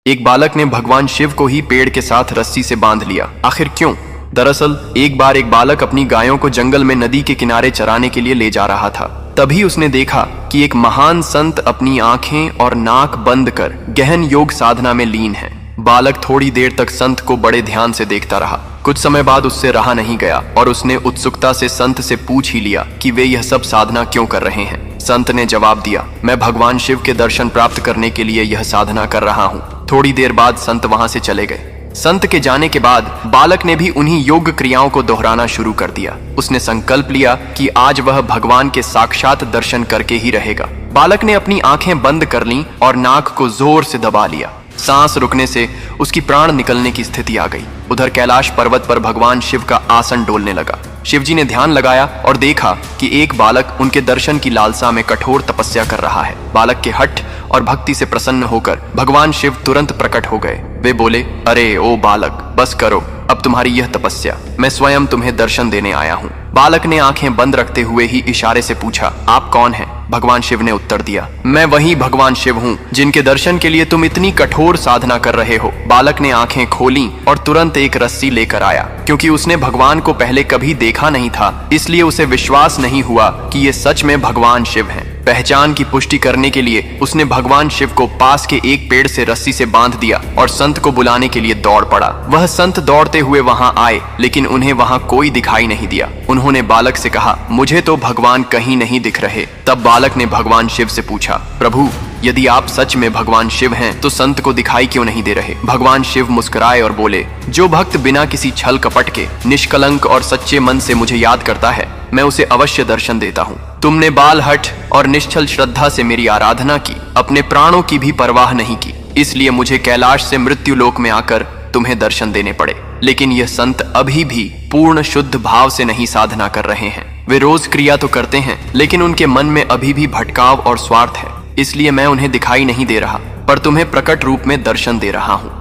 एक बालक ने भगवान शिव को ही पेड़ के साथ रस्सी से बांध लिया। आखिर क्यों? दरअसल एक बार एक बालक अपनी गायों को जंगल में नदी के किनारे चराने के लिए ले जा रहा था। तभी उसने देखा कि एक महान संत अपनी आंखें और नाक बंद कर गहन योग साधना में लीन है। बालक थोड़ी देर तक संत को बड़े ध्यान से देखता रहा। कुछ समय बाद उससे रहा नहीं गया और उसने उत्सुकता से संत से पूछ ही लिया कि वे यह सब साधना क्यों कर रहे हैं। संत ने जवाब दिया, मैं भगवान शिव के दर्शन प्राप्त करने के लिए यह साधना कर रहा हूँ। थोड़ी देर बाद संत वहां से चले गए। संत के जाने के बाद बालक ने भी उन्हीं योग क्रियाओं को दोहराना शुरू कर दिया। उसने संकल्प लिया कि आज वह भगवान के साक्षात दर्शन करके ही रहेगा। बालक ने अपनी आंखें बंद कर लीं और नाक को जोर से दबा लिया। सांस रुकने से उसकी प्राण निकलने की स्थिति आ गई। उधर कैलाश पर्वत पर भगवान शिव का आसन डोलने लगा। शिवजी ने ध्यान लगाया और देखा कि एक बालक उनके दर्शन की लालसा में कठोर तपस्या कर रहा है। बालक के हठ और भक्ति से प्रसन्न होकर भगवान शिव तुरंत प्रकट हो गए। वे बोले, अरे ओ बालक, बस करो अब तुम्हारी यह तपस्या, मैं स्वयं तुम्हें दर्शन देने आया हूँ। बालक ने आंखें बंद रखते हुए ही इशारे से पूछा, आप कौन हैं? भगवान शिव ने उत्तर दिया, मैं वही भगवान शिव हूँ जिनके दर्शन के लिए तुम इतनी कठोर साधना कर रहे हो। बालक ने आंखें खोलीं और तुरंत एक रस्सी लेकर आया। क्योंकि उसने भगवान को पहले कभी देखा नहीं था, इसलिए उसे विश्वास नहीं हुआ कि ये सच में भगवान शिव हैं। पहचान की पुष्टि करने के लिए उसने भगवान शिव को पास के एक पेड़ से रस्सी से बांध दिया और संत को बुलाने के लिए दौड़ पड़ा। वह संत दौड़ते हुए वहां आए, लेकिन उन्हें वहां कोई दिखाई नहीं दिया। उन्होंने बालक से कहा, मुझे तो भगवान कहीं नहीं दिख रहे। तब बालक ने भगवान शिव से पूछा, प्रभु, यदि आप सच में भगवान शिव हैं तो संत को दिखाई क्यों नहीं दे रहे? भगवान शिव मुस्कुराए और बोले, जो भक्त बिना किसी छल कपट के निष्कलंक और सच्चे मन से मुझे याद करता है, मैं उसे अवश्य दर्शन देता हूँ। तुमने बाल हठ और निश्चल श्रद्धा से मेरी आराधना की, अपने प्राणों की भी परवाह नहीं की, इसलिए मुझे कैलाश से मृत्यु लोक में आकर तुम्हें दर्शन देने पड़े। लेकिन यह संत अभी भी पूर्ण शुद्ध भाव से नहीं साधना कर रहे हैं। वे रोज क्रिया तो करते हैं, लेकिन उनके मन में अभी भी भटकाव और स्वार्थ है। इसलिए मैं उन्हें दिखाई नहीं दे रहा, पर तुम्हें प्रकट रूप में दर्शन दे रहा हूँ।